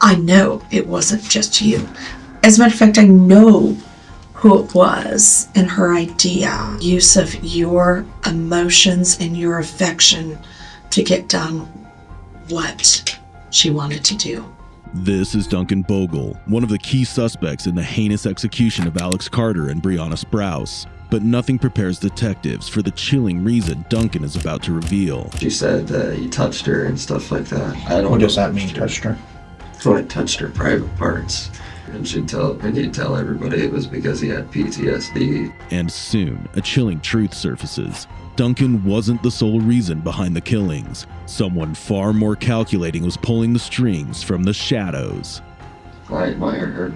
I know it wasn't just you. As a matter of fact, I know who it was, and her idea, use of your emotions and your affection to get done what she wanted to do. This is Duncan Bogle, one of the key suspects in the heinous execution of Alex Carter and Briana Sprouse. But nothing prepares detectives for the chilling reason Duncan is about to reveal. She said that he touched her and stuff like that. What does that mean, touched her? So I touched her private parts. And he'd tell everybody it was because he had PTSD. And soon, a chilling truth surfaces. Duncan wasn't the sole reason behind the killings. Someone far more calculating was pulling the strings from the shadows. I admire her.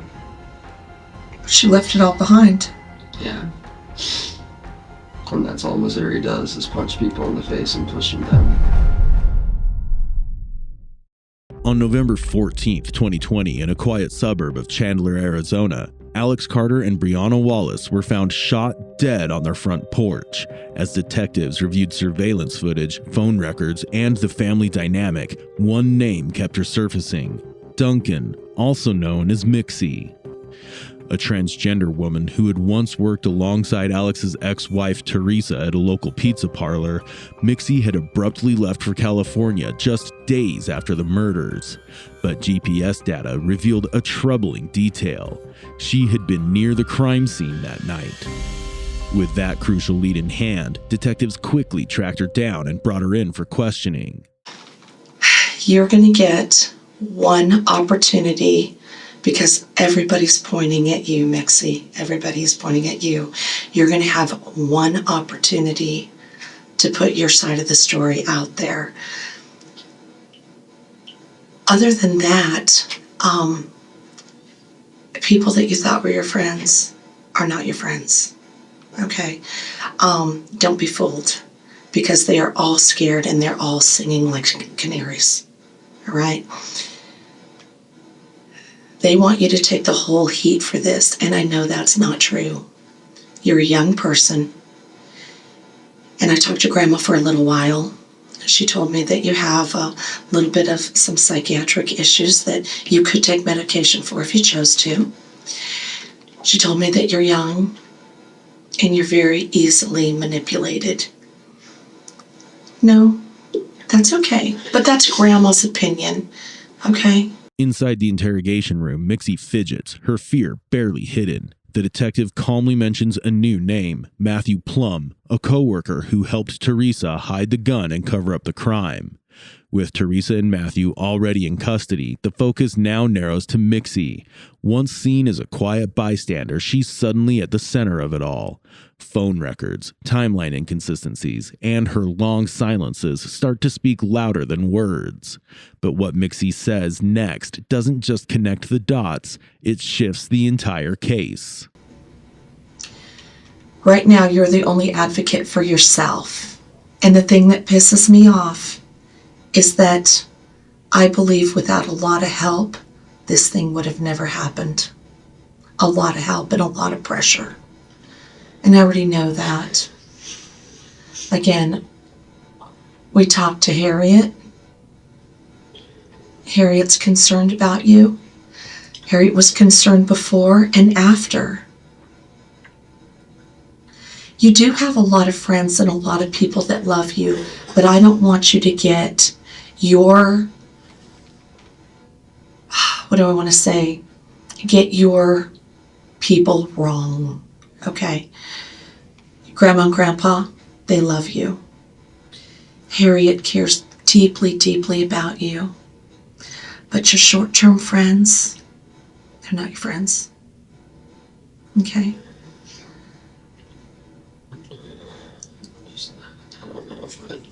She left it all behind. Yeah. And that's all Missouri does, is punch people in the face and push them down. On November 14th, 2020, in a quiet suburb of Chandler, Arizona, Alex Carter and Briana Wallace were found shot dead on their front porch. As detectives reviewed surveillance footage, phone records, and the family dynamic, one name kept resurfacing: Duncan, also known as Mixi. A transgender woman who had once worked alongside Alex's ex-wife Theresa at a local pizza parlor, Mixi had abruptly left for California just days after the murders. But GPS data revealed a troubling detail. She had been near the crime scene that night. With that crucial lead in hand, detectives quickly tracked her down and brought her in for questioning. You're going to get one opportunity, because everybody's pointing at you, Mixi. Everybody's pointing at you. You're going to have one opportunity to put your side of the story out there. Other than that, people that you thought were your friends are not your friends. Okay? Don't be fooled, because they are all scared and they're all singing like canaries. All right? They want you to take the whole heat for this, and I know that's not true. You're a young person, and I talked to Grandma for a little while. She told me that you have a little bit of some psychiatric issues that you could take medication for if you chose to. She told me that you're young, and you're very easily manipulated. No, that's okay, but that's Grandma's opinion, okay? Inside the interrogation room, Mixi fidgets, her fear barely hidden. The detective calmly mentions a new name, Matthew Plum, a co-worker who helped Theresa hide the gun and cover up the crime. With Theresa and Matthew already in custody, the focus now narrows to Mixi. Once seen as a quiet bystander, she's suddenly at the center of it all. Phone records, timeline inconsistencies, and her long silences start to speak louder than words. But what Mixi says next doesn't just connect the dots, it shifts the entire case. Right now, you're the only advocate for yourself. And the thing that pisses me off is that I believe without a lot of help, this thing would have never happened. A lot of help and a lot of pressure. And I already know that. Again, we talked to Harriet. Harriet's concerned about you. Harriet was concerned before and after. You do have a lot of friends and a lot of people that love you, but I don't want you to get your, what do I want to say? Get your people wrong, okay? Grandma and Grandpa, they love you. Harriet cares deeply, deeply about you. But your short-term friends, they're not your friends, okay?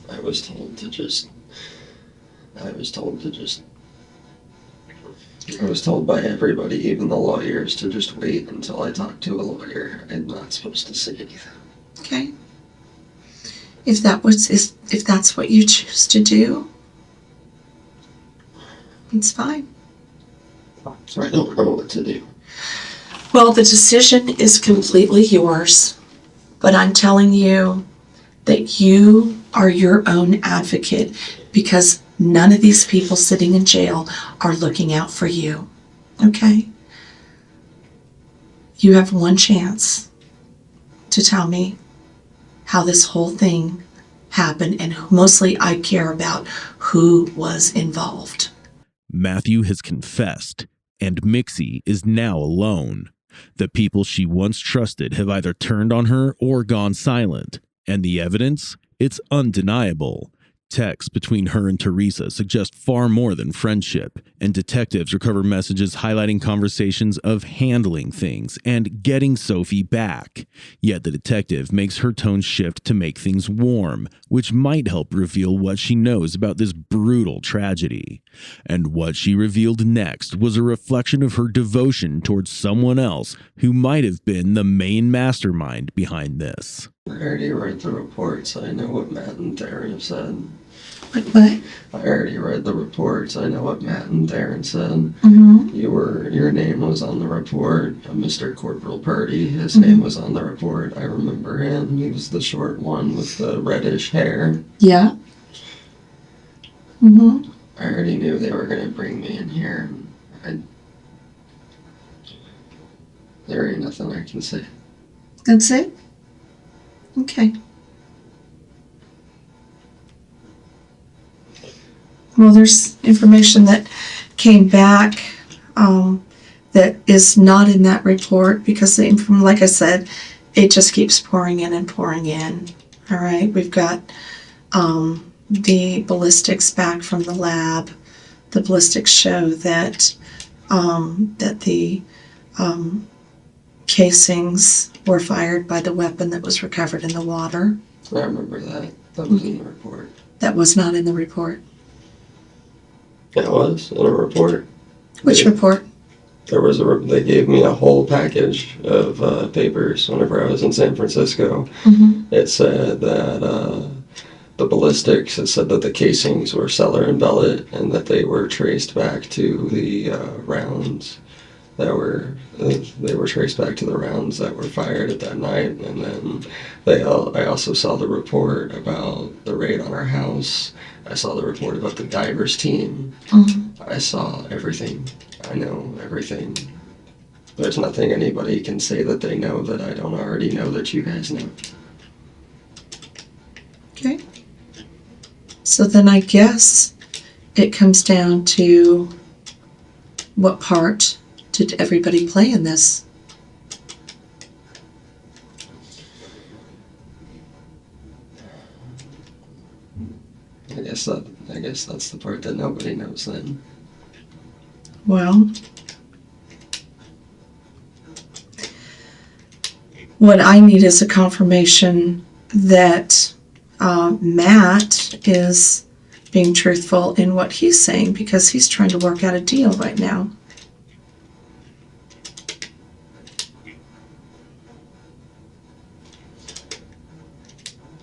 I was told to just, I was told by everybody, even the lawyers, to just wait until I talk to a lawyer. I'm not supposed to say anything. Okay. If that's what you choose to do, it's fine. So I don't know what to do. Well, the decision is completely yours, but I'm telling you that you are your own advocate, because None of these people sitting in jail are looking out for you. Okay? You have one chance to tell me how this whole thing happened, and mostly I care about who was involved. Matthew has confessed, and Mixi is now alone. The people she once trusted have either turned on her or gone silent, and the evidence? It's undeniable. Texts between her and Theresa suggest far more than friendship, and detectives recover messages highlighting conversations of handling things and getting Sophie back. Yet the detective makes her tone shift to make things warm, which might help reveal what she knows about this brutal tragedy. And what she revealed next was a reflection of her devotion towards someone else who might have been the main mastermind behind this. I already read the reports. I know what Matt and Darren said. What? I already read the reports. I know what Matt and Darren said. Mm-hmm. Your name was on the report. Mr. Corporal Purdy, his name was on the report. I remember him. He was the short one with the reddish hair. Yeah. Mm-hmm. I already knew they were going to bring me in here. There ain't nothing I can say. That's it? Okay. Well, there's information that came back that is not in that report because like I said, it just keeps pouring in and pouring in. All right, we've got the ballistics back from the lab. The ballistics show that the casings were fired by the weapon that was recovered in the water. I remember that. That was in the report. That was not in the report. It was in a report. Which report? There was they gave me a whole package of papers whenever I was in San Francisco. Mm-hmm. It said that the ballistics, it said that the casings were cellar and bellet and that they were traced back to the rounds that were traced back to the rounds that were fired at that night. And then I also saw the report about the raid on our house. I saw the report about the divers team. Mm-hmm. I saw everything. I know everything. There's nothing anybody can say that they know that I don't already know that you guys know. Okay. So then I guess it comes down to what part did everybody play in this? I guess that's the part that nobody knows then. Well, what I need is a confirmation that Matt is being truthful in what he's saying because he's trying to work out a deal right now.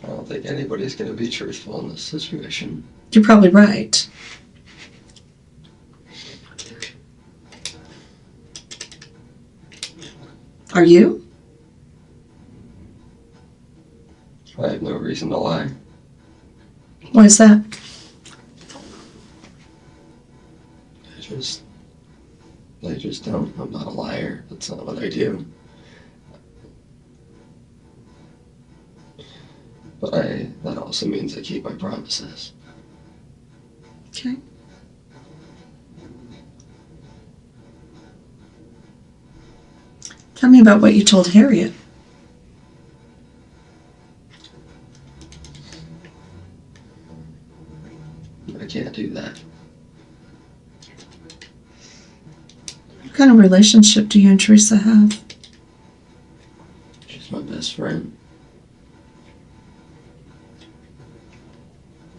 I don't think anybody's going to be truthful in this situation. You're probably right. Are you? I have no reason to lie. Why is that? I just don't. I'm not a liar. That's not what I do. But that also means I keep my promises. Okay. Tell me about what you told Harriet. I can't do that. What kind of relationship do you and Theresa have? She's my best friend.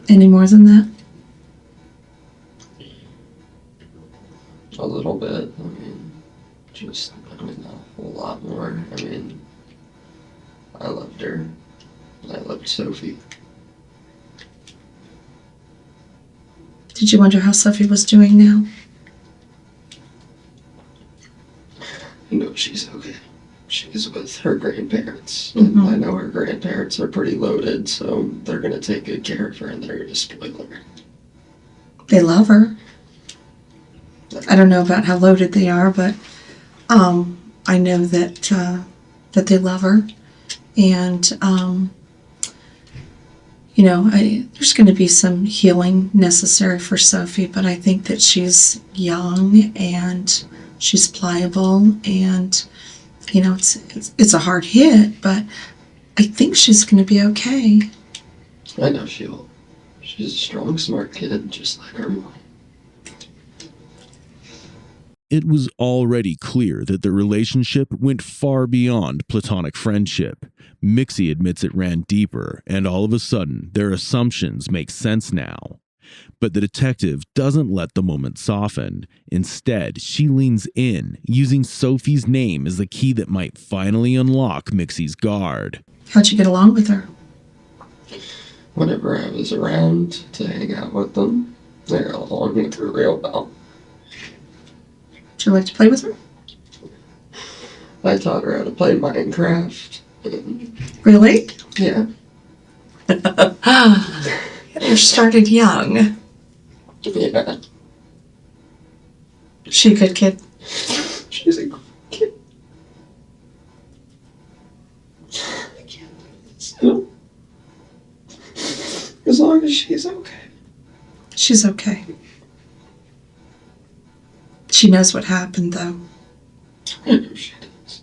Any more than that? A little bit. I mean, not a whole lot more. I mean, I loved her. I loved Sophie. Did you wonder how Sophie was doing now? No, she's okay. She's with her grandparents. Mm-hmm. And I know her grandparents are pretty loaded, so they're going to take good care of her and they're going to spoil her. They love her. I don't know about how loaded they are, but I know that that they love her. And, there's going to be some healing necessary for Sophie, but I think that she's young and she's pliable, and, it's a hard hit, but I think she's going to be okay. I know she will. She's a strong, smart kid, just like her mom. It was already clear that the relationship went far beyond platonic friendship. Mixi admits it ran deeper, and all of a sudden, their assumptions make sense now. But the detective doesn't let the moment soften. Instead, she leans in, using Sophie's name as the key that might finally unlock Mixi's guard. How'd you get along with her? Whenever I was around to hang out with them, I got along with her real well. Would you like to play with her? I taught her how to play Minecraft. Really? Yeah. You started young. Yeah. She a good kid? She's a good kid. I can't do this. As long as she's okay. She's okay. She knows what happened, though. I know she does.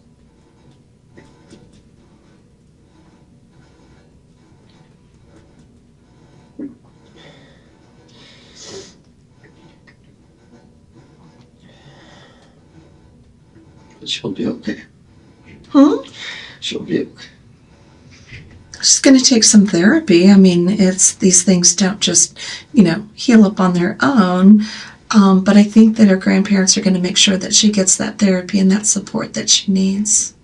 But she'll be okay. She'll be okay. She's going to take some therapy. I mean, these things don't just, heal up on their own. But I think that her grandparents are going to make sure that she gets that therapy and that support that she needs.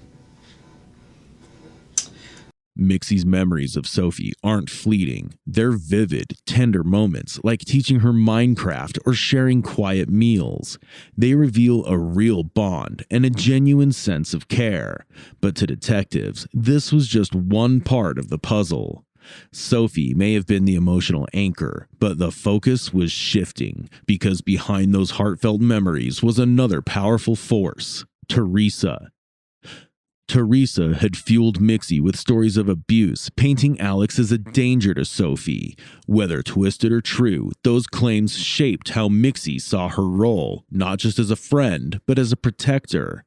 Mixi's memories of Sophie aren't fleeting. They're vivid, tender moments, like teaching her Minecraft or sharing quiet meals. They reveal a real bond and a genuine sense of care. But to detectives, this was just one part of the puzzle. Sophie may have been the emotional anchor, but the focus was shifting, because behind those heartfelt memories was another powerful force: Theresa. Theresa had fueled Mixi with stories of abuse, painting Alex as a danger to Sophie. Whether twisted or true, those claims shaped how Mixi saw her role, not just as a friend, but as a protector.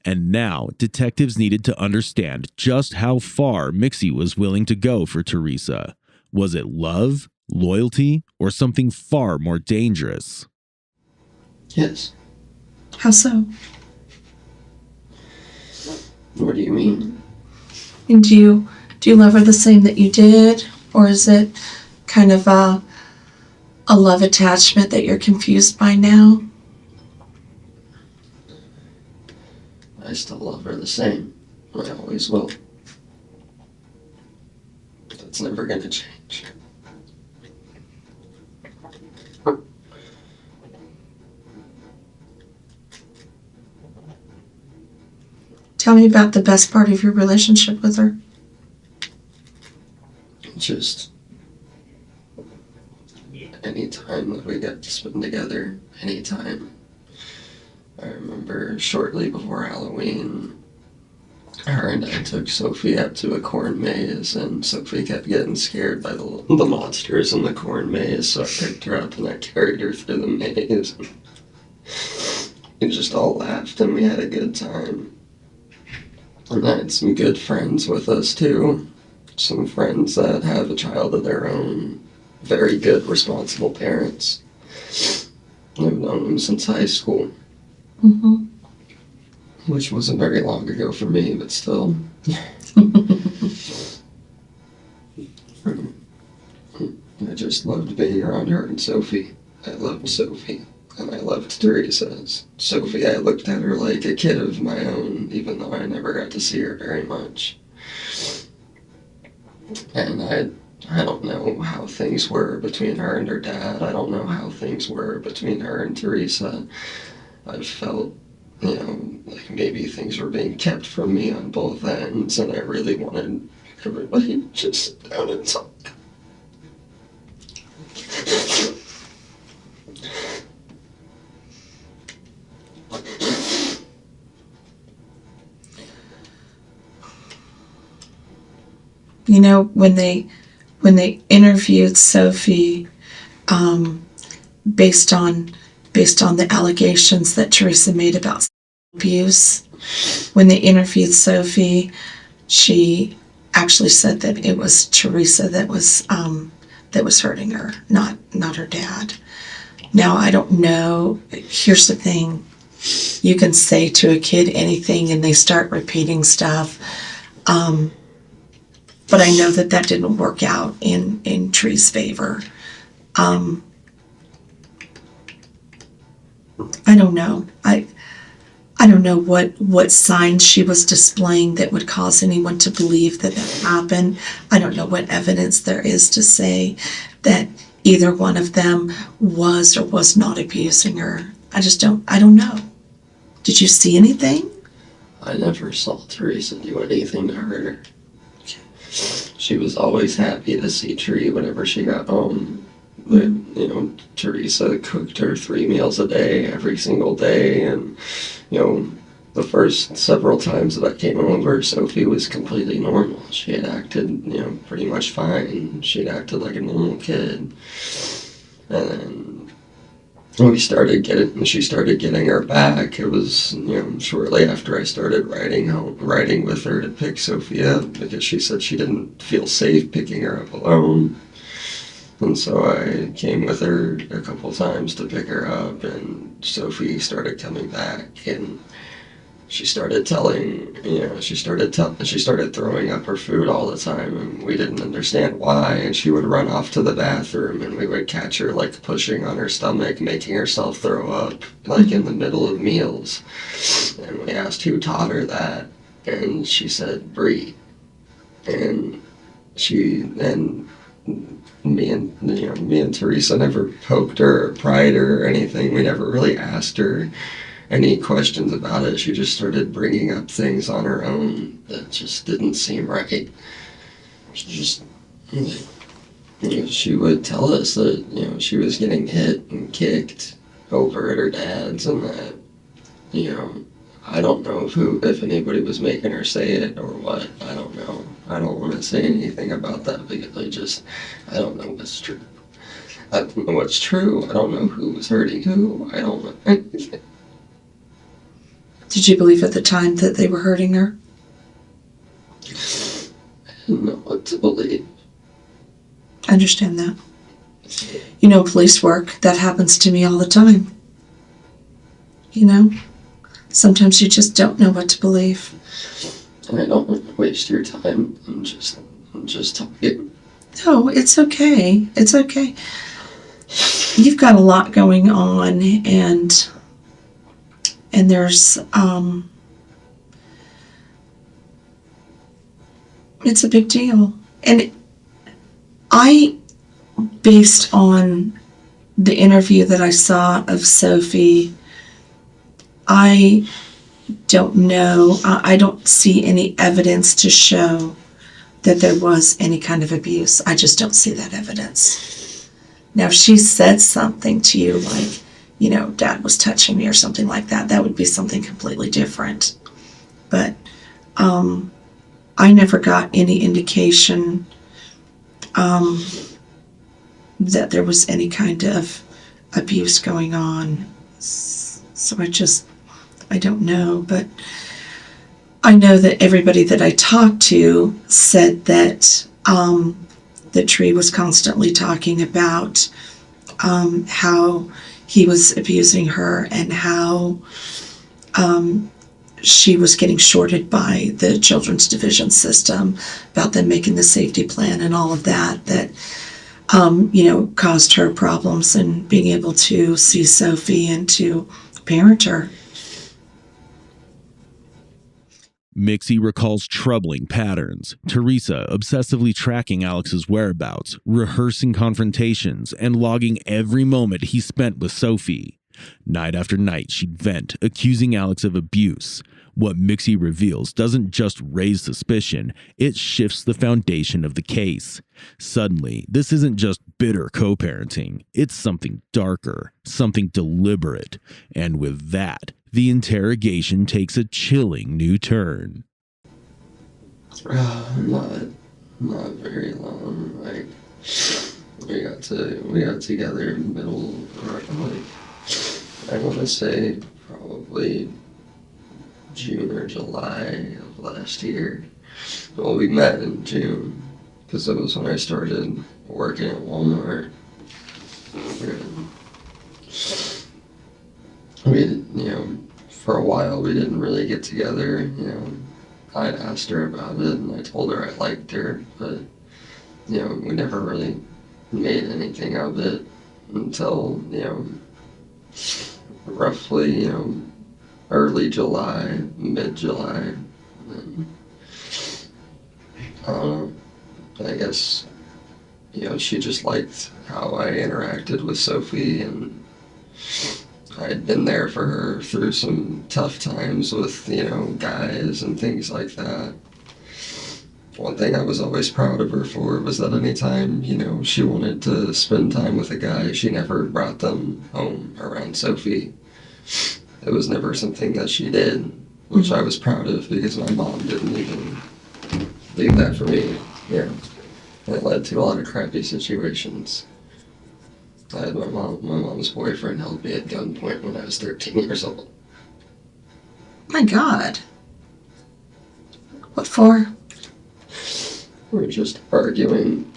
And now, detectives needed to understand just how far Mixi was willing to go for Theresa. Was it love, loyalty, or something far more dangerous? Yes. How so? What do you mean? And do you love her the same that you did? Or is it kind of a love attachment that you're confused by now? I still love her the same. I always will. That's never gonna change. Tell me about the best part of your relationship with her. Just any time that we got to spend together, anytime. I remember shortly before Halloween, her and I took Sophie out to a corn maze, and Sophie kept getting scared by the monsters in the corn maze, so I picked her up and I carried her through the maze. We just all laughed and we had a good time. And I had some good friends with us too. Some friends that have a child of their own. Very good, responsible parents. I've known them since high school. Mm-hmm. Which wasn't very long ago for me, but still. I just loved being around her and Sophie. I loved Sophie. And I loved Theresa. Sophie, I looked at her like a kid of my own, even though I never got to see her very much. And I don't know how things were between her and her dad. I don't know how things were between her and Theresa. I felt, like maybe things were being kept from me on both ends, and I really wanted everybody to just sit down and talk. You know, when they interviewed Sophie, based on the allegations that Theresa made about abuse, when they interviewed Sophie, she actually said that it was Theresa that was hurting her, not her dad. Now, I don't know. Here's the thing. You can say to a kid anything and they start repeating stuff. But I know that didn't work out in Tree's favor. I don't know. I don't know what signs she was displaying that would cause anyone to believe that happened. I don't know what evidence there is to say that either one of them was or was not abusing her. I don't know. Did you see anything? I never saw Theresa do anything to hurt her. She was always happy to see Tree whenever she got home. But, you know, Theresa cooked her 3 meals a day, every single day, and, you know, the first several times that I came over, Sophie was completely normal. She had acted, you know, pretty much fine. She'd acted like a normal kid. And then she started getting her back. It was, you know, shortly after I started riding with her to pick Sophie up, because she said she didn't feel safe picking her up alone. And so I came with her a couple times to pick her up, and Sophie started coming back, and she started telling, you know, she started throwing up her food all the time, and we didn't understand why, and she would run off to the bathroom, and we would catch her, like, pushing on her stomach, making herself throw up, like, in the middle of meals. And we asked who taught her that, and she said, Bree. And me and Theresa never poked her or pried her or anything. We never really asked her any questions about it. She just started bringing up things on her own that just didn't seem right. She would tell us that, you know, she was getting hit and kicked over at her dad's, and that, you know, I don't know if anybody was making her say it or what. I don't know. I don't want to say anything about that because I don't know what's true. I don't know what's true. I don't know who was hurting who. I don't know anything. Did you believe at the time that they were hurting her? I didn't know what to believe. I understand that. You know, police work, that happens to me all the time. You know? Sometimes you just don't know what to believe. And I don't want to waste your time. I'm just talking. No, it's okay. It's okay. You've got a lot going on, and there's it's a big deal. And based on the interview that I saw of Sophie, I don't know. I don't see any evidence to show that there was any kind of abuse. I just don't see that evidence. Now, if she said something to you like, you know, Dad was touching me or something like that, that would be something completely different. But I never got any indication that there was any kind of abuse going on. So I don't know, but I know that everybody that I talked to said that the Tree was constantly talking about how he was abusing her and how she was getting shorted by the Children's Division system, about them making the safety plan and all of that, you know, caused her problems in being able to see Sophie and to parent her. Mixi recalls troubling patterns. Theresa obsessively tracking Alex's whereabouts, rehearsing confrontations, and logging every moment he spent with Sophie. Night after night, she'd vent, accusing Alex of abuse. What Mixi reveals doesn't just raise suspicion, it shifts the foundation of the case. Suddenly, this isn't just bitter co-parenting, it's something darker, something deliberate. And with that, the interrogation takes a chilling new turn. I'm Not very long. Like we got together in the middle, like I want to say probably June or July of last year. Well, we met in June because it was when I started working at Walmart. And for a while we didn't really get together. I asked her about it and I told her I liked her, but we never really made anything of it until roughly early July, mid-July. And I don't know, I guess she just liked how I interacted with Sophie, and I had been there for her through some tough times with guys and things like that. One thing I was always proud of her for was that anytime, she wanted to spend time with a guy, she never brought them home around Sophie. It was never something that she did, which I was proud of because my mom didn't even do that for me. And it led to a lot of crappy situations. I had my mom's boyfriend held me at gunpoint when I was 13 years old. My God. What for? We were just arguing.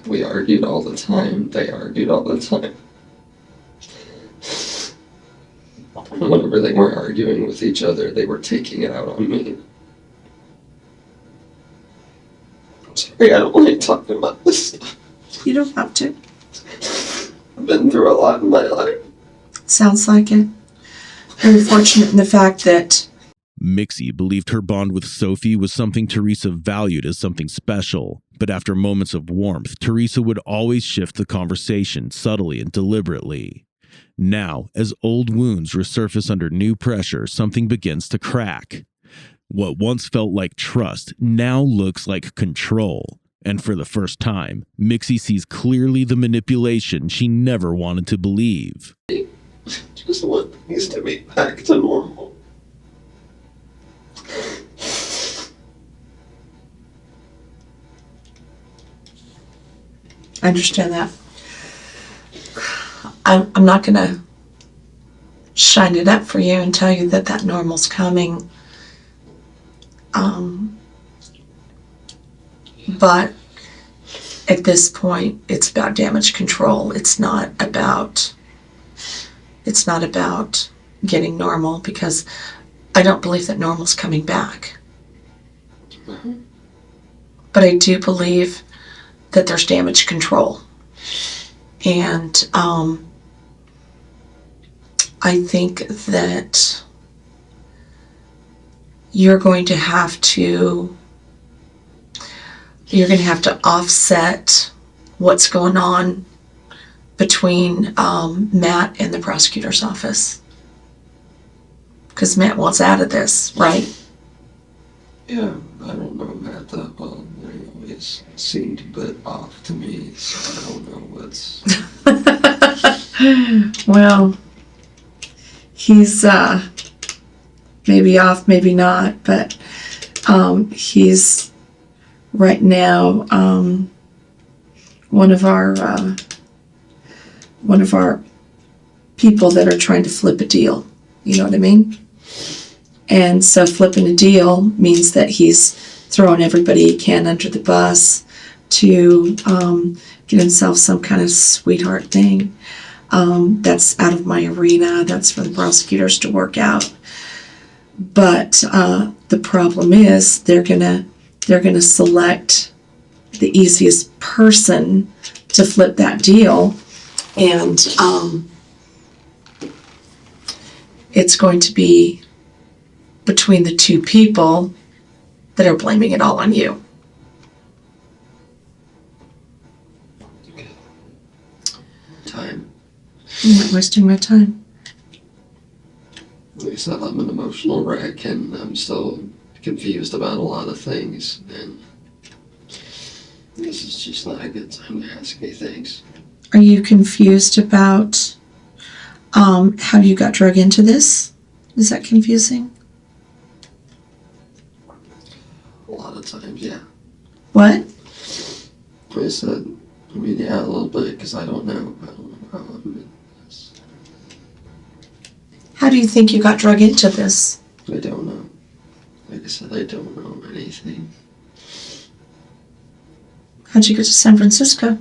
We argued all the time. They argued all the time. Whenever they were arguing with each other, they were taking it out on me. I'm sorry, I don't like talking about this stuff. You don't have to. I've been through a lot in my life. Sounds like it. Very fortunate in the fact that Mixi believed her bond with Sophie was something Theresa valued as something special, but after moments of warmth, Theresa would always shift the conversation subtly and deliberately. Now, as old wounds resurface under new pressure, something begins to crack. What once felt like trust now looks like control. And for the first time, Mixi sees clearly the manipulation she never wanted to believe. I just want things to be back to normal. I understand that. I'm not going to shine it up for you and tell you that normal's coming. But at this point, it's about damage control. It's not about getting normal, because I don't believe that normal's coming back. Mm-hmm. But I do believe that there's damage control. And I think that you're going to have to offset what's going on between Matt and the prosecutor's office. Because Matt wants out of this, right? Yeah, I don't know Matt that well. He always seemed a bit off to me, so I don't know what's... Well, he's maybe off, maybe not, but he's right now one of our people that are trying to flip a deal. You know what I mean? And so flipping a deal means that he's throwing everybody he can under the bus to get himself some kind of sweetheart thing. That's out of my arena. That's for the prosecutors to work out. But the problem is they're gonna select the easiest person to flip that deal, and it's going to be between the two people that are blaming it all on you. Time. I'm not wasting my time. Like I said, I'm an emotional wreck, and I'm still confused about a lot of things, and this is just not a good time to ask me things. Are you confused about how you got drug into this? Is that confusing? A lot of times, yeah. What? I said, yeah, a little bit, because I don't know. I don't know how I'm in this. How do you think you got drug into this? I don't know. Like I said, I don't know anything. How'd you get to San Francisco?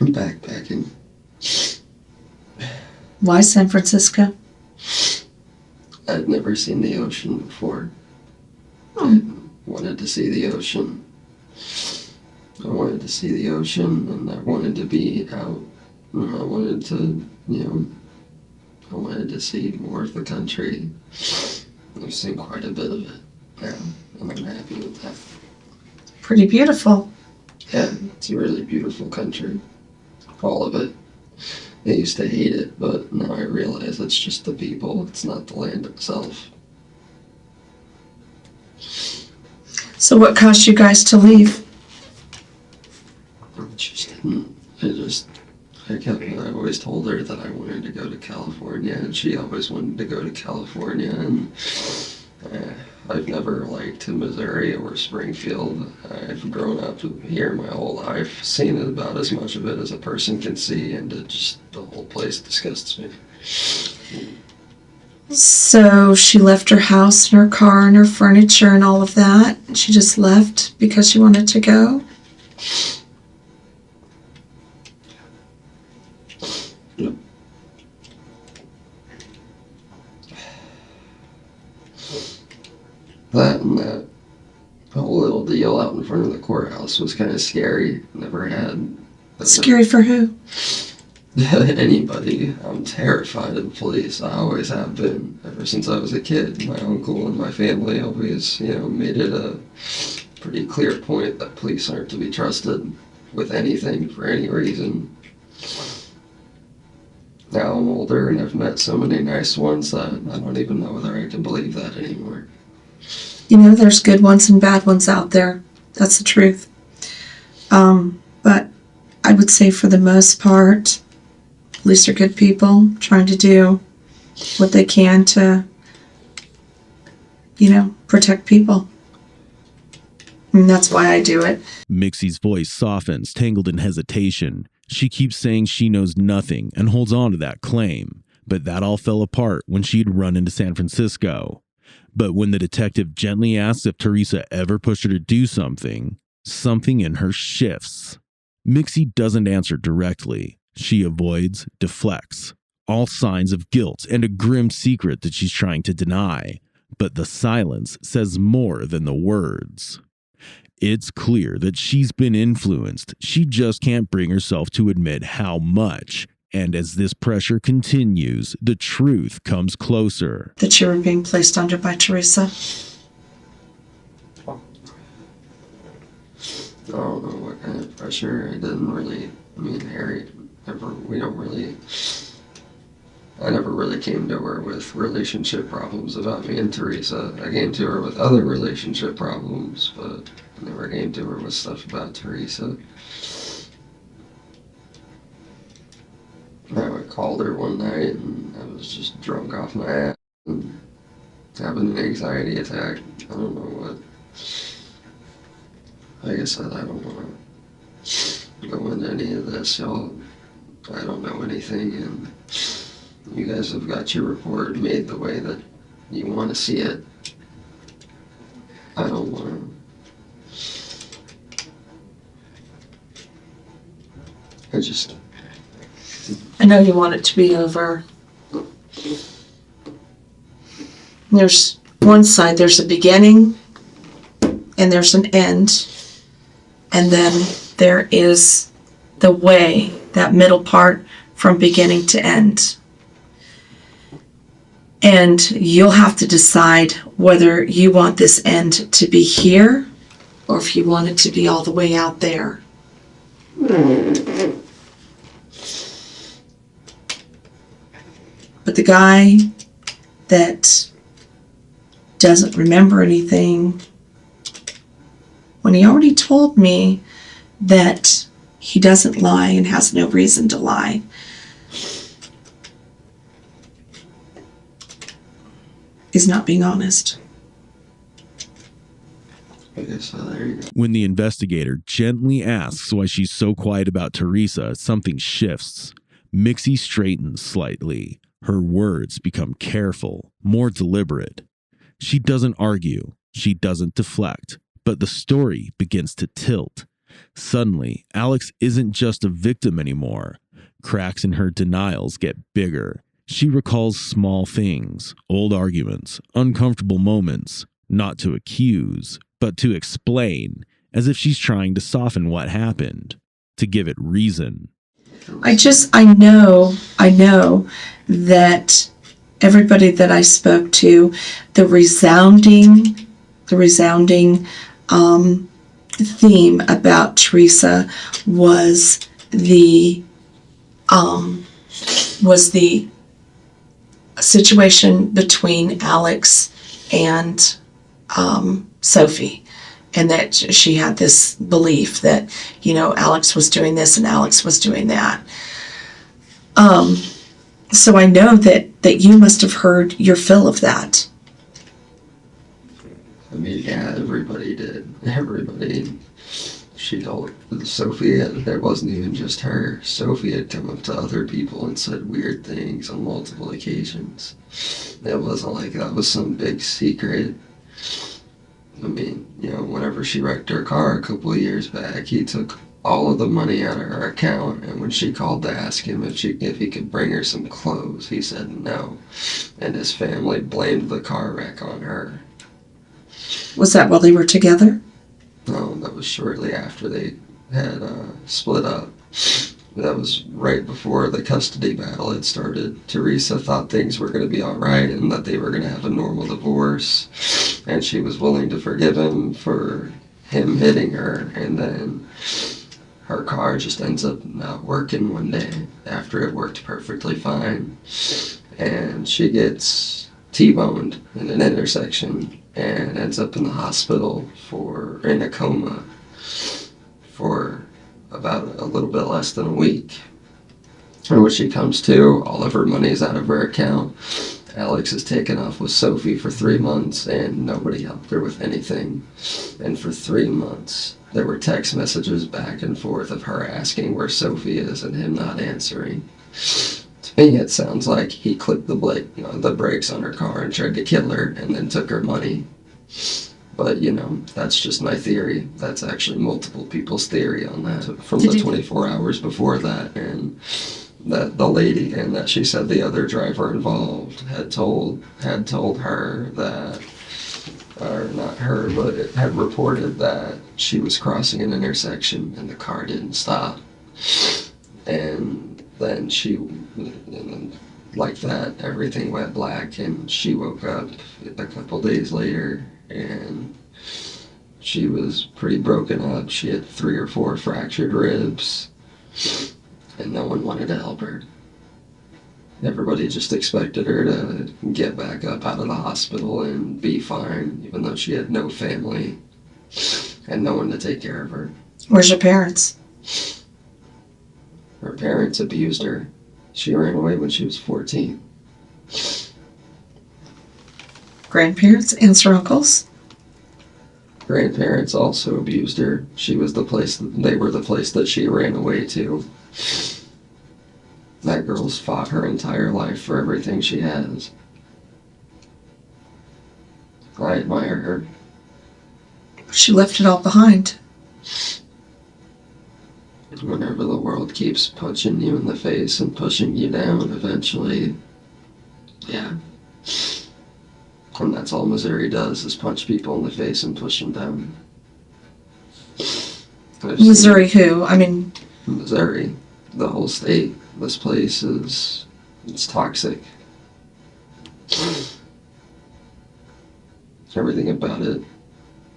I'm backpacking. Why San Francisco? I'd never seen the ocean before. Oh. I wanted to see the ocean. I wanted to see the ocean, and I wanted to be out. And I wanted to, I wanted to see more of the country. I've seen quite a bit of it now, and I'm happy with that. Pretty beautiful. Yeah, it's a really beautiful country. All of it. I used to hate it, but now I realize it's just the people, it's not the land itself. So what caused you guys to leave? I just didn't. I always told her that I wanted to go to California, and she always wanted to go to California, and I've never liked Missouri or Springfield. I've grown up here my whole life, seen about as much of it as a person can see, and the whole place disgusts me. So she left her house and her car and her furniture and all of that. She just left because she wanted to go? Yep. That whole little deal out in front of the courthouse was kind of scary. Never had. Scary for who? Anybody. I'm terrified of police. I always have been, ever since I was a kid. My uncle and my family always, made it a pretty clear point that police aren't to be trusted with anything for any reason. Now I'm older and I've met so many nice ones that I don't even know whether I can believe that anymore. There's good ones and bad ones out there. That's the truth. But I would say for the most part, police are good people trying to do what they can to, protect people. And that's why I do it. Mixi's voice softens, tangled in hesitation. She keeps saying she knows nothing and holds on to that claim. But that all fell apart when she had run into San Francisco. But when the detective gently asks if Theresa ever pushed her to do something, something in her shifts. Mixi doesn't answer directly. She avoids, deflects. All signs of guilt and a grim secret that she's trying to deny. But the silence says more than the words. It's clear that she's been influenced. She just can't bring herself to admit how much. And as this pressure continues, the truth comes closer. That you were being placed under by Theresa? I don't know what kind of pressure. I didn't really, Harry, I never really came to her with relationship problems about me and Theresa. I came to her with other relationship problems, but I never came to her with stuff about Theresa. I called her one night and I was just drunk off my ass and having an anxiety attack. I don't know what. Like I said, I don't want to go into any of this, y'all. I don't know anything, and you guys have got your report made the way that you want to see it. I don't want to. I know you want it to be over. There's one side, there's a beginning, and there's an end. And then there is the way, that middle part from beginning to end. And you'll have to decide whether you want this end to be here or if you want it to be all the way out there. But the guy that doesn't remember anything, when he already told me that he doesn't lie and has no reason to lie, he's not being honest. Like I so there you go. When the investigator gently asks why she's so quiet about Theresa, something shifts. Mixi straightens slightly. Her words become careful, more deliberate. She doesn't argue. She doesn't deflect. But the story begins to tilt. Suddenly, Alex isn't just a victim anymore. Cracks in her denials get bigger. She recalls small things, old arguments, uncomfortable moments, not to accuse, but to explain, as if she's trying to soften what happened, to give it reason. I know that everybody that I spoke to, the resounding theme about Theresa was the situation between Alex and Sophie, and that she had this belief that, Alex was doing this and Alex was doing that. So I know that you must have heard your fill of that. I mean, yeah, everybody did. Everybody. She told Sophie that it wasn't even just her. Sophie had come up to other people and said weird things on multiple occasions. It wasn't like that was some big secret. I mean, whenever she wrecked her car a couple of years back, he took all of the money out of her account, and when she called to ask him if he could bring her some clothes, he said no. And his family blamed the car wreck on her. Was that while they were together? No, that was shortly after they had split up. That was right before the custody battle had started. Theresa thought things were going to be all right and that they were going to have a normal divorce. And she was willing to forgive him for him hitting her. And then her car just ends up not working one day after it worked perfectly fine. And she gets T-boned in an intersection and ends up in the hospital in a coma for about a little bit less than a week. And when she comes to, all of her money's out of her account. Alex is taken off with Sophie for 3 months, and nobody helped her with anything. And for 3 months, there were text messages back and forth of her asking where Sophie is and him not answering. To me, it sounds like he clipped the brakes on her car and tried to kill her and then took her money. But, that's just my theory. That's actually multiple people's theory on that from the 24 hours before that. And that the lady, and that she said the other driver involved had told her that, or not her, but it had reported that she was crossing an intersection and the car didn't stop. And then like that, everything went black, and she woke up a couple days later, and she was pretty broken up. She had 3 or 4 fractured ribs, and no one wanted to help her. Everybody just expected her to get back up out of the hospital and be fine, even though she had no family and no one to take care of her. Where's your parents? Her parents abused her. She ran away when she was 14. Grandparents, aunts or uncles? Grandparents also abused her. They were the place that she ran away to. That girl's fought her entire life for everything she has. I admire her. She left it all behind. Whenever the world keeps punching you in the face and pushing you down, eventually, yeah. And that's all Missouri does, is punch people in the face and push them down. Missouri who? Missouri. The whole state. This place it's toxic. Everything about it.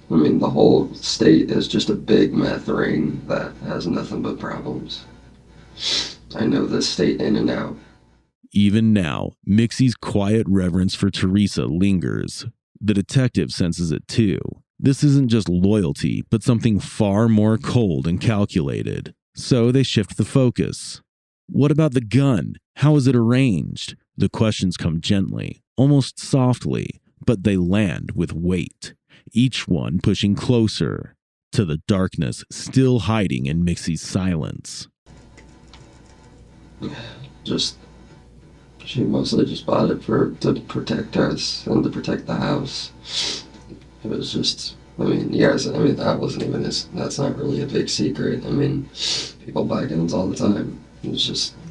The whole state is just a big meth ring that has nothing but problems. I know this state in and out. Even now, Mixi's quiet reverence for Theresa lingers. The detective senses it too. This isn't just loyalty, but something far more cold and calculated. So they shift the focus. What about the gun? How is it arranged? The questions come gently, almost softly, but they land with weight. each one pushing closer to the darkness still hiding in Mixi's silence. She mostly just bought it to protect us and to protect the house. It was just, that's not really a big secret. People buy guns all the time.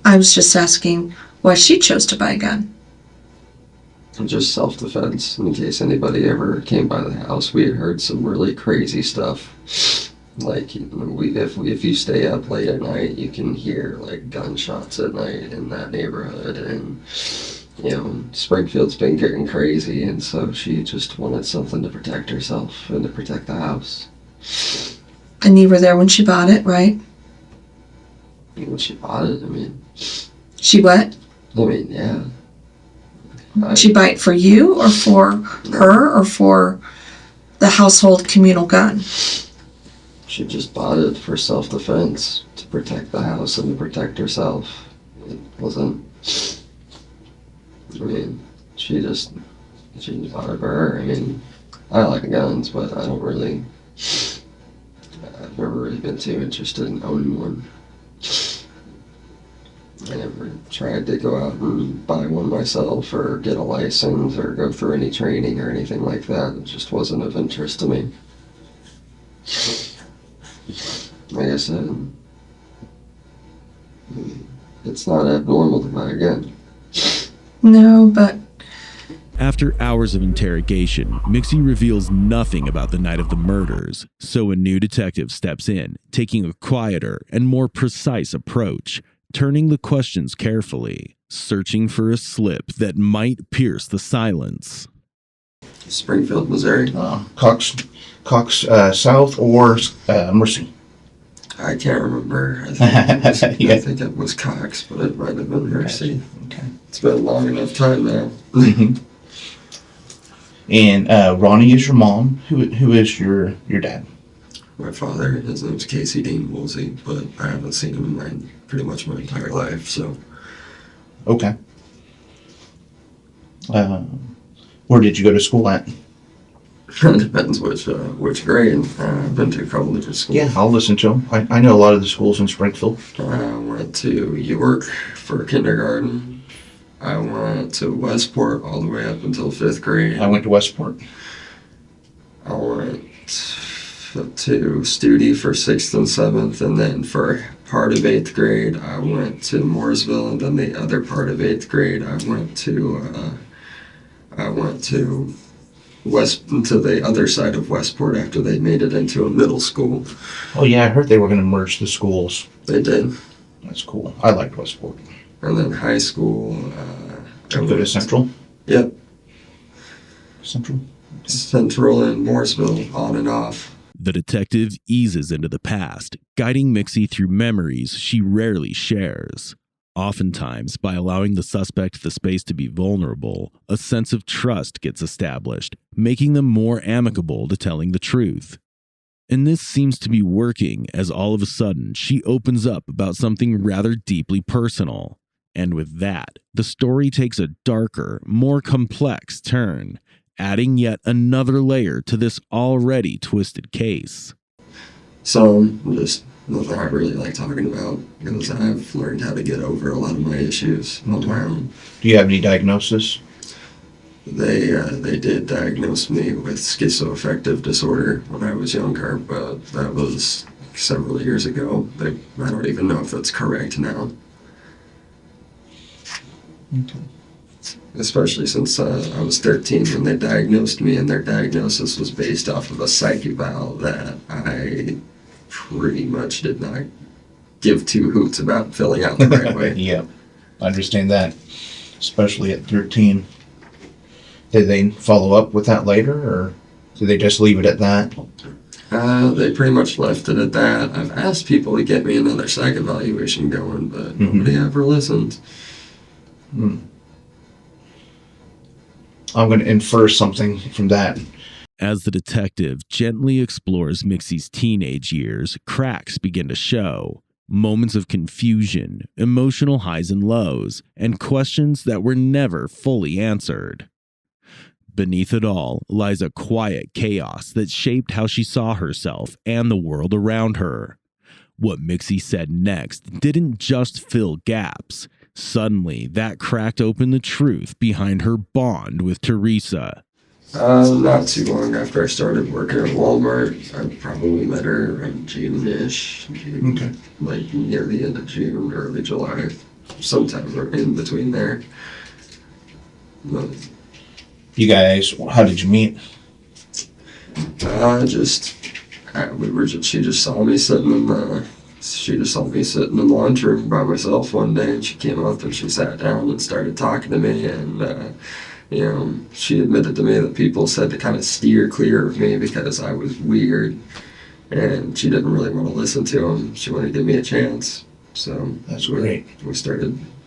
I was just asking why she chose to buy a gun. Just self-defense, in case anybody ever came by the house. We had heard some really crazy stuff. Like, if you stay up late at night, you can hear, like, gunshots at night in that neighborhood. And, Springfield's been getting crazy, and so she just wanted something to protect herself and to protect the house. And you were there when she bought it, right? When she bought it, She what? Yeah. Did she buy it for you, or for her, or for the household communal gun? She just bought it for self-defense, to protect the house and to protect herself. It wasn't, she just bought it for her. I like guns, but I've never really been too interested in owning one. I never tried to go out and buy one myself or get a license or go through any training or anything like that. It just wasn't of interest to me. Like I said, it's not abnormal to buy a gun. No, but... After hours of interrogation, Mixi reveals nothing about the night of the murders, so a new detective steps in, taking a quieter and more precise approach, turning the questions carefully, searching for a slip that might pierce the silence. Springfield, Missouri. Cox, South or Mercy? I can't remember. I think it was Cox, but it might have been Mercy. Okay. It's been a long enough time now. And Ronnie is your mom. Who is your dad? My father, his name's Casey Dean Woolsey, but I haven't seen him pretty much my entire life, so. Okay. Where did you go to school at? It depends which grade. I've been to a couple different schools. Yeah, I'll listen to them. I know a lot of the schools in Springfield. I went to York for kindergarten. I went to Westport all the way up until 5th grade. I went to Westport. I went to Studi for 6th and 7th, and then for part of 8th grade, I went to Mooresville, and then the other part of 8th grade, I went to the other side of Westport after they made it into a middle school. Oh yeah, I heard they were going to merge the schools. They did. That's cool. I liked Westport. And then high school. Did you go to Central? Yep. Central and Mooresville, on and off. The detective eases into the past, guiding Mixi through memories she rarely shares. Oftentimes, by allowing the suspect the space to be vulnerable, a sense of trust gets established, making them more amicable to telling the truth. And this seems to be working, as all of a sudden she opens up about something rather deeply personal. And with that, the story takes a darker, more complex turn, adding yet another layer to this already twisted case. So, just nothing I really like talking about, because I've learned how to get over a lot of my issues on my own. Do you have any diagnosis? They did diagnose me with schizoaffective disorder when I was younger, but that was several years ago. I don't even know if that's correct now. Okay. Especially since I was 13 when they diagnosed me, and their diagnosis was based off of a psych eval that I pretty much did not give two hoots about filling out the right way. Yeah, I understand that, especially at 13. Did they follow up with that later, or did they just leave it at that? They pretty much left it at that. I've asked people to get me another psych evaluation going, but nobody ever listened. I'm going to infer something from that. As the detective gently explores Mixi's teenage years, cracks begin to show. Moments of confusion, emotional highs and lows, and questions that were never fully answered. Beneath it all lies a quiet chaos that shaped how she saw herself and the world around her. What Mixi said next didn't just fill gaps. Suddenly, that cracked open the truth behind her bond with Theresa. Not too long after I started working at Walmart, I probably met her around June-ish. Okay. Like near the end of June, early July, sometime in between there. But, You guys, how did you meet? she just saw me sitting in the lunchroom by myself one day, and she came up and she sat down and started talking to me, and she admitted to me that people said to kind of steer clear of me because I was weird, and she didn't really want to listen to them. She wanted to give me a chance. So That's great.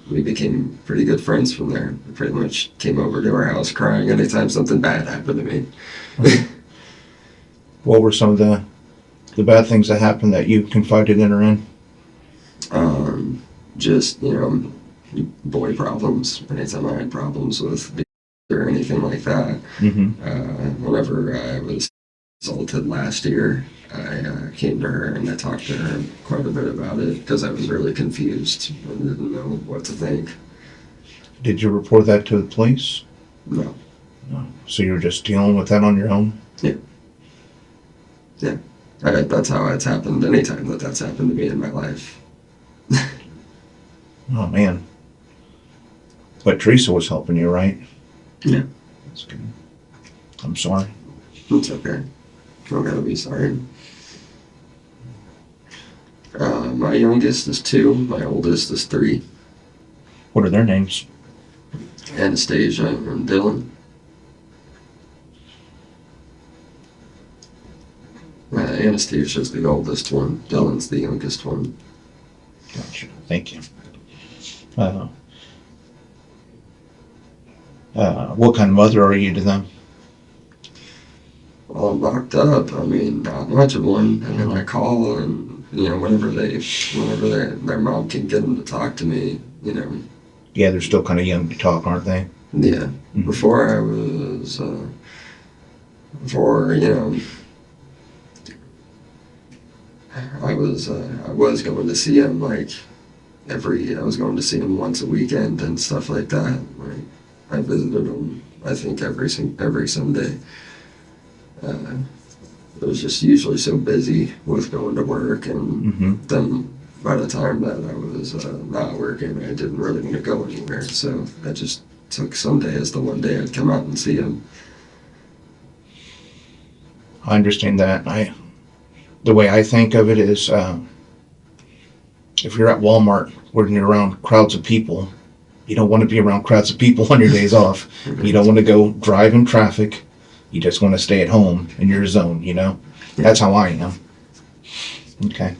We became pretty good friends from there. I pretty much came over to our house crying anytime something bad happened to me. What were some of the bad things that happened that you confided in her in? Just, boy problems. Anytime I had problems with or anything like that. Mm-hmm. Whenever I was assaulted last year, I came to her and I talked to her quite a bit about it because I was really confused and didn't know what to think. Did you report that to the police? No. No. So you were just dealing with that on your own? Yeah. That's how it's happened anytime that's happened to me in my life. Oh, man. But Theresa was helping you, right? Yeah. That's good. I'm sorry. It's okay. Don't gotta be sorry. My youngest is 2, my oldest is 3. What are their names? Anastasia and Dylan. Anastasia's the oldest one. Dylan's the youngest one. Gotcha. Thank you. What kind of mother are you to them? Well, I'm locked up. I mean, not much of one. And then I call, and whenever their mom can get them to talk to me, Yeah, they're still kind of young to talk, aren't they? Yeah. Mhm. Before I was going to see him I was going to see him once a weekend and stuff like that. I visited him, I think, every Sunday. It was just usually so busy with going to work, and Mm-hmm. then by the time that I was not working, I didn't really want to go anywhere. So I just took Sunday as the one day I'd come out and see him. I understand that. The way I think of it is, if you're at Walmart when you're around crowds of people, you don't want to be around crowds of people on your days off. You don't want to go drive in traffic. You just want to stay at home in your zone, That's how I am. Okay.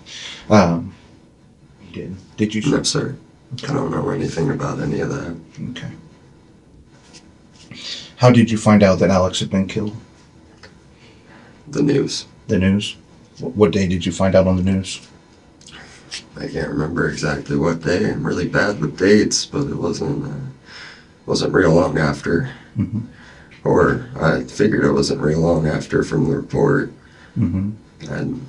Did you? No, sir. I don't know anything about any of that. Okay. How did you find out that Alex had been killed? The news. The news? What day did you find out on the news? I can't remember exactly what day. I'm really bad with dates, but it wasn't real long after. Mm-hmm. Or I figured it wasn't real long after from the report. Mm-hmm. And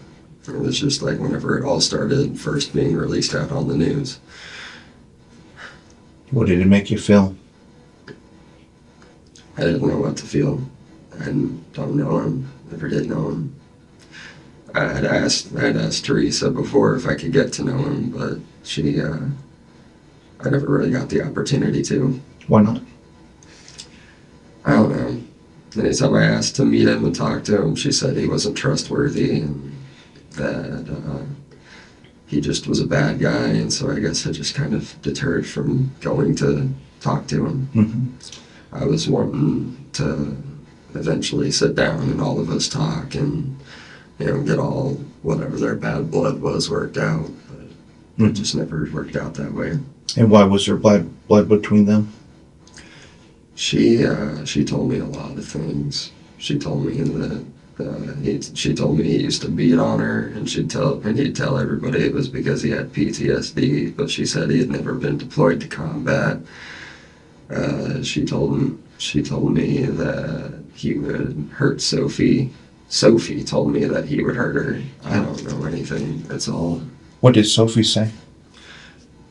it was just like whenever it all started first being released out on the news. What did it make you feel? I didn't know what to feel. I don't know him. Never did know him. I had asked Theresa before if I could get to know him, but I never really got the opportunity to. Why not? I don't know. Anytime I asked to meet him and talk to him, she said he wasn't trustworthy and that he just was a bad guy, and so I guess I just kind of deterred from going to talk to him. Mm-hmm. I was wanting to eventually sit down and all of us talk and get all whatever their bad blood was worked out, but it just never worked out that way. And why was there blood between them? She told me a lot of things. She told me that she told me he used to beat on her, and he'd tell everybody it was because he had PTSD. But she said he had never been deployed to combat. She told she told me that he would hurt Sophie. Sophie told me that he would hurt her. I don't know anything. That's all. What did Sophie say?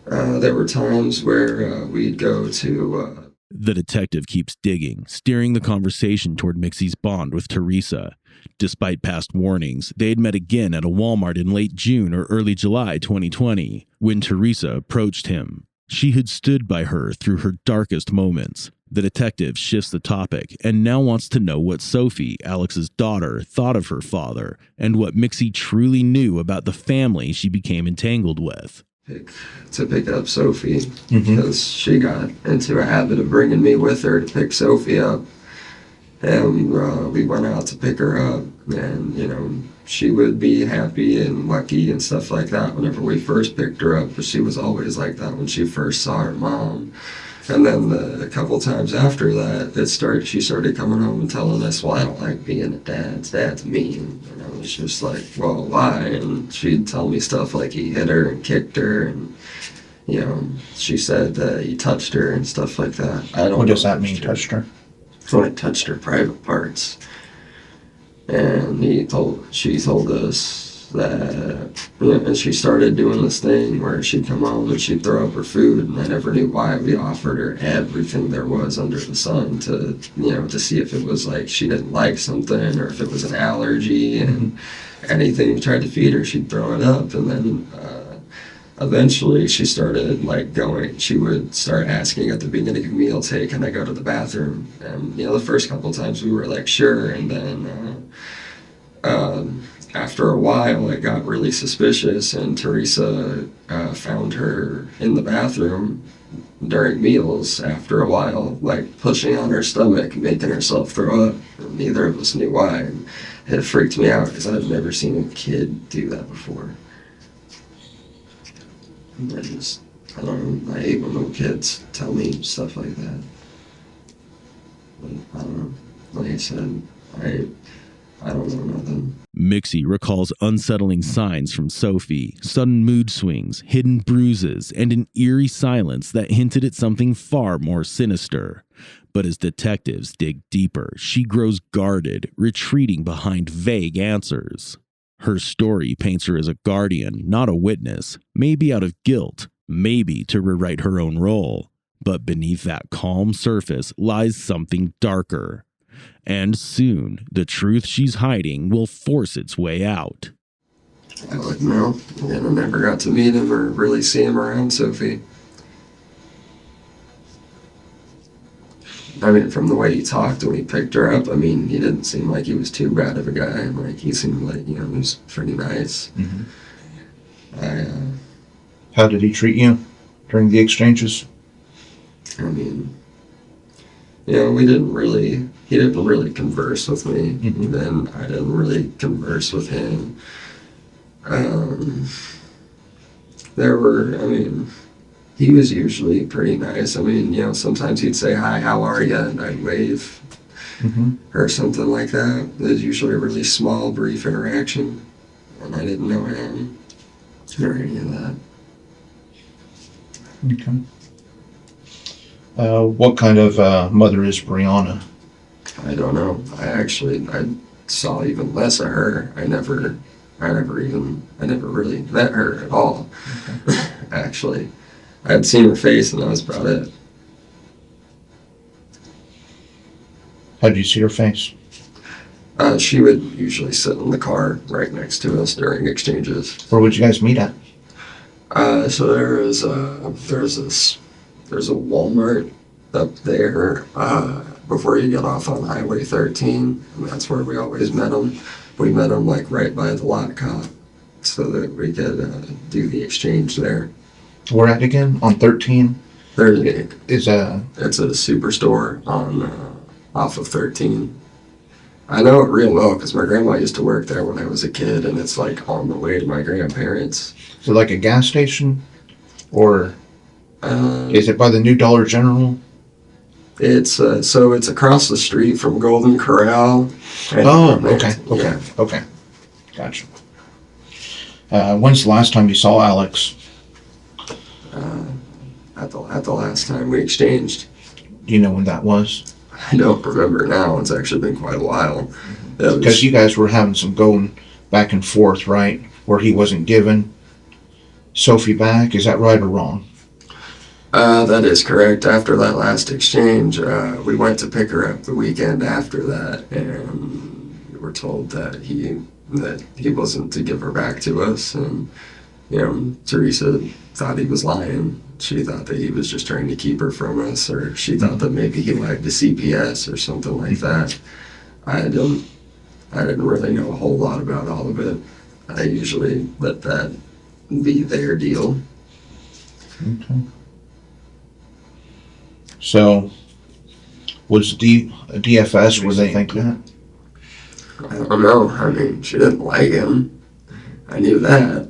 There were times where we'd go to... The detective keeps digging, steering the conversation toward Mixi's bond with Theresa. Despite past warnings, they had met again at a Walmart in late June or early July 2020, when Theresa approached him. She had stood by her through her darkest moments. The detective shifts the topic and now wants to know what Sophie, Alex's daughter, thought of her father and what Mixi truly knew about the family she became entangled with. To pick up Sophie, because she got into a habit of bringing me with her to pick Sophie up. And we went out to pick her up, and, you know, she would be happy and lucky and stuff like that whenever we first picked her up, but she was always like that when she first saw her mom. And then a couple times after that, she started coming home and telling us, well, I don't like being a dad. Dad's mean. And I was just like, well, why? And she'd tell me stuff like he hit her and kicked her, and, you know, she said that he touched her and stuff like that. I don't know. What does that mean, touched her? So I touched her private parts. And she told us that, you know, and she started doing this thing where she'd come home and she'd throw up her food, and I never knew why. We offered her everything there was under the sun to, you know, to see if it was like she didn't like something or if it was an allergy, and anything we tried to feed her, she'd throw it up. And then eventually she started she would start asking at the beginning of meals, hey, can I go to the bathroom? And, you know, the first couple times we were like, sure. And then after a while, it got really suspicious, and Theresa found her in the bathroom during meals after a while, like pushing on her stomach, making herself throw up. And neither of us knew why. And it freaked me out because I've never seen a kid do that before. I don't know, I hate when little kids tell me stuff like that. But I don't know. Like I said, I don't know nothing. Mixi recalls unsettling signs from Sophie, sudden mood swings, hidden bruises, and an eerie silence that hinted at something far more sinister. But as detectives dig deeper, she grows guarded, retreating behind vague answers. Her story paints her as a guardian, not a witness, maybe out of guilt, maybe to rewrite her own role. But beneath that calm surface lies something darker. And soon, the truth she's hiding will force its way out. I wouldn't know. And I never got to meet him or really see him around Sophie. I mean, from the way he talked when he picked her up, I mean, he didn't seem like he was too bad of a guy. Like, he seemed like, you know, he was pretty nice. How did he treat you during the exchanges? I mean, you know, he didn't really converse with me. Then I didn't really converse with him. He was usually pretty nice. I mean, you know, sometimes he'd say, hi, how are you? And I'd wave or something like that. It was usually a really small, brief interaction. And I didn't know him or any of that. Okay. What kind of mother is Briana? I don't know. I saw even less of her. I never really met her at all. Okay. Actually. I had seen her face, and that was about it. How did you see her face? She would usually sit in the car right next to us during exchanges. Where would you guys meet at? So there's a Walmart up there before you get off on Highway 13, and that's where we always met him. We met him like right by the lot cop, so that we could do the exchange there. Where at again? On 13? It's a superstore on off of 13. I know it real well because my grandma used to work there when I was a kid, and it's like on the way to my grandparents. Is it like a gas station, or is it by the new Dollar General? It's across the street from Golden Corral. Okay, gotcha. When's the last time you saw Alex? At the last time we exchanged. Do you know when that was? I don't remember now. It's actually been quite a while. Because you guys were having some going back and forth, right? Where he wasn't giving Sophie back. Is that right or wrong? That is correct. After that last exchange, we went to pick her up the weekend after that, and we were told that he wasn't to give her back to us, and Theresa thought he was lying. She thought that he was just trying to keep her from us, or she thought that maybe he lied to CPS or something like that. I didn't really know a whole lot about all of it. I usually let that be their deal. Okay. So, was DFS, were they think that? I don't know. I mean, she didn't like him. I knew that.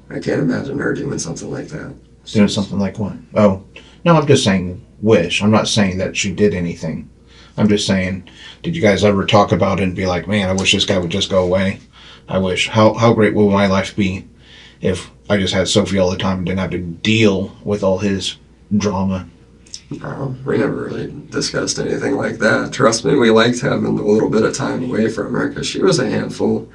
I can't imagine her doing something like that. Doing something like what? Oh, no, I'm just saying wish. I'm not saying that she did anything. I'm just saying, did you guys ever talk about it and be like, man, I wish this guy would just go away? I wish. How great would my life be if I just had Sophie all the time and didn't have to deal with all his drama? No, we never really discussed anything like that. Trust me, we liked having a little bit of time away from her because she was a handful.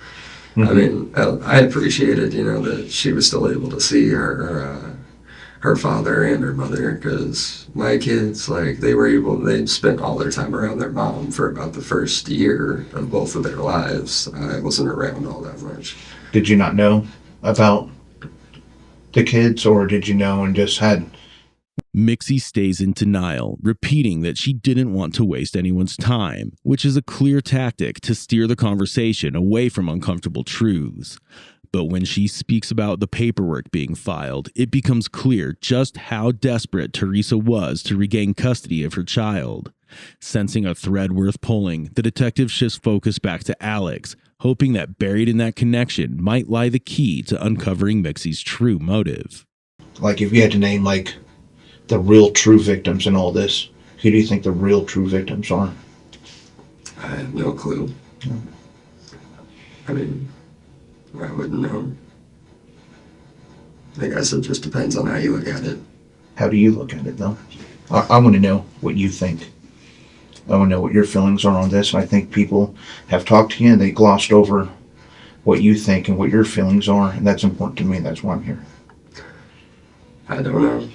Mm-hmm. I mean, I appreciated, that she was still able to see her father and her mother, because my kids, they spent all their time around their mom for about the first year of both of their lives. I wasn't around all that much. Did you not know about the kids, or did you know and just had... Mixi stays in denial, repeating that she didn't want to waste anyone's time, which is a clear tactic to steer the conversation away from uncomfortable truths. But when she speaks about the paperwork being filed, it becomes clear just how desperate Theresa was to regain custody of her child. Sensing a thread worth pulling, the detective shifts focus back to Alex, hoping that buried in that connection might lie the key to uncovering Mixi's true motive. Like, if you had to name, the real true victims in all this, who do you think the real true victims are? I have no clue. No. I mean, I wouldn't know. I guess it just depends on how you look at it. How do you look at it, though? I want to know what you think. I want to know what your feelings are on this. I think people have talked to you and they glossed over what you think and what your feelings are, and that's important to me. That's why I'm here. I don't know.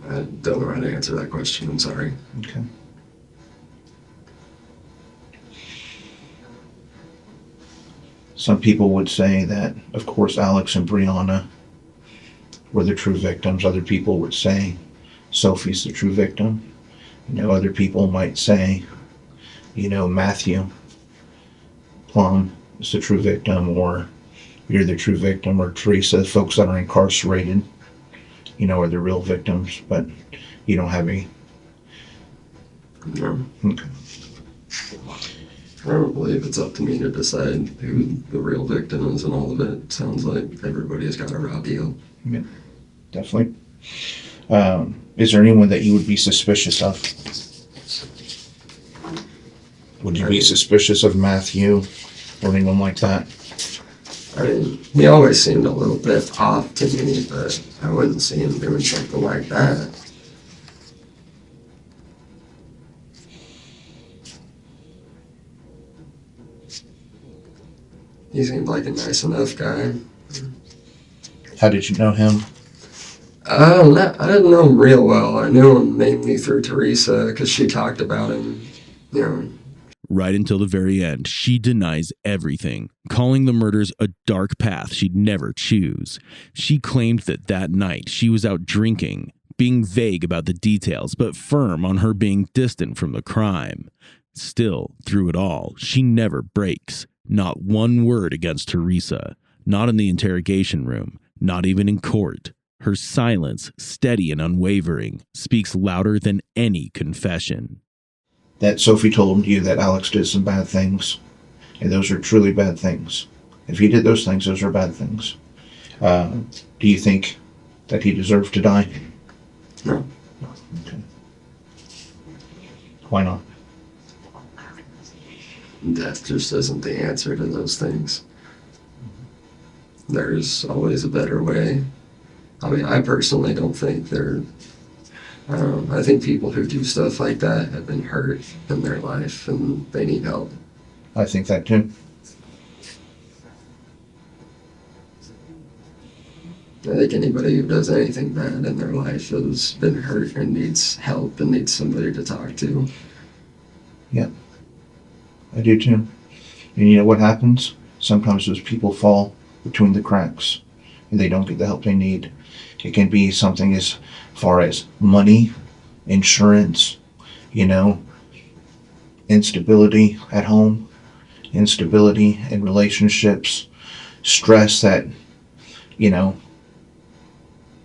I don't know how to answer that question. I'm sorry. Okay. Some people would say that, of course, Alex and Briana were the true victims. Other people would say Sophie's the true victim. Other people might say, Matthew Plum is the true victim, or you're the true victim, or Theresa, folks that are incarcerated, are the real victims, but you don't have any. No. Okay. I don't believe it's up to me to decide who the real victim is and all of it. Sounds like everybody's got a raw deal. Yeah, definitely. Is there anyone that you would be suspicious of? Would you be suspicious of Matthew or anyone like that? I mean, he always seemed a little bit off to me, but I wouldn't see him doing something like that. He seemed like a nice enough guy. How did you know him? I didn't know him real well. I knew him mainly through Theresa, because she talked about him, Right until the very end, she denies everything, calling the murders a dark path she'd never choose. She claimed that night she was out drinking, being vague about the details, but firm on her being distant from the crime. Still, through it all, she never breaks. Not one word against Theresa, not in the interrogation room, not even in court. Her silence, steady and unwavering, speaks louder than any confession. That Sophie told you that Alex did some bad things, and those are truly bad things. If he did those things, those are bad things. Do you think that he deserved to die? No. Okay. Why not? Death just isn't the answer to those things. There's always a better way. I mean, I personally don't think I think people who do stuff like that have been hurt in their life and they need help. I think that too. I think anybody who does anything bad in their life has been hurt and needs help and needs somebody to talk to. Yeah, I do too. And you know what happens? Sometimes those people fall between the cracks and they don't get the help they need. It can be something as far as money, insurance, instability at home, instability in relationships, stress that,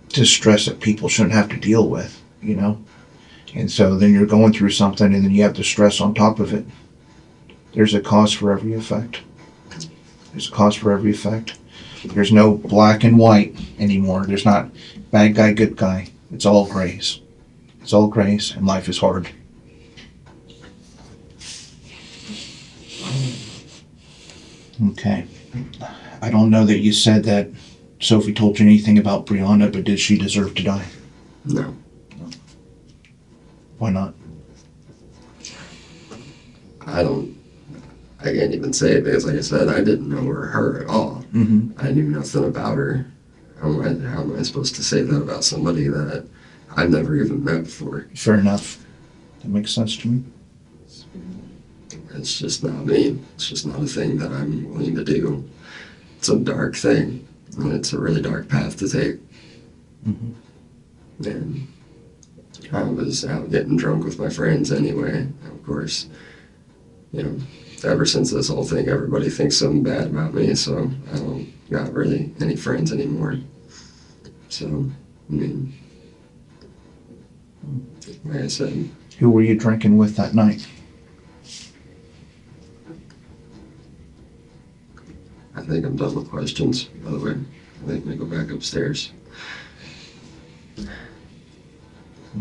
just stress that people shouldn't have to deal with, And so then you're going through something and then you have the stress on top of it. There's a cause for every effect. There's a cause for every effect. There's no black and white anymore. There's not bad guy, good guy. It's all grays. It's all grays, and life is hard. Okay. I don't know that you said that Sophie told you anything about Briana, but did she deserve to die? No. Why not? I can't even say it because, like I said, I didn't know her at all. Mm-hmm. I knew nothing about her. How am I supposed to say that about somebody that I've never even met before? Fair enough. That makes sense to me. It's just not me. It's just not a thing that I'm willing to do. It's a dark thing, and it's a really dark path to take. Mm-hmm. And I was out getting drunk with my friends anyway, of course. Ever since this whole thing, everybody thinks something bad about me, so I don't got really any friends anymore. So, like I said. Who were you drinking with that night? I think I'm done with questions, by the way. I think we go back upstairs.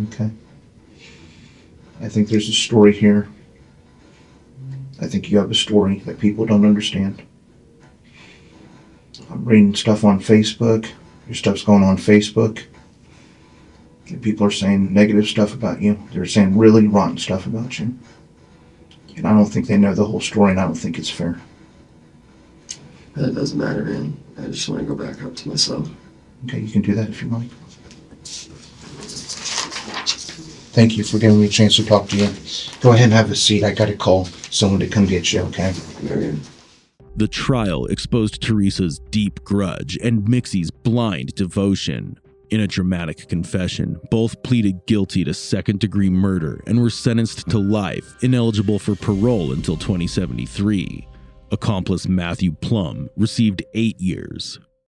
Okay. I think there's a story here. I think you have a story that people don't understand. I'm reading stuff on Facebook. Your stuff's going on Facebook. And people are saying negative stuff about you. They're saying really rotten stuff about you. And I don't think they know the whole story, and I don't think it's fair. That doesn't matter, man. I just want to go back up to myself. Okay, you can do that if you like. Thank you for giving me a chance to talk to you. Go ahead and have a seat. I got to call someone to come get you, okay? The trial exposed Theresa's deep grudge and Mixi's blind devotion. In a dramatic confession, both pleaded guilty to second-degree murder and were sentenced to life, ineligible for parole until 2073. Accomplice Matthew Plum received 8 years.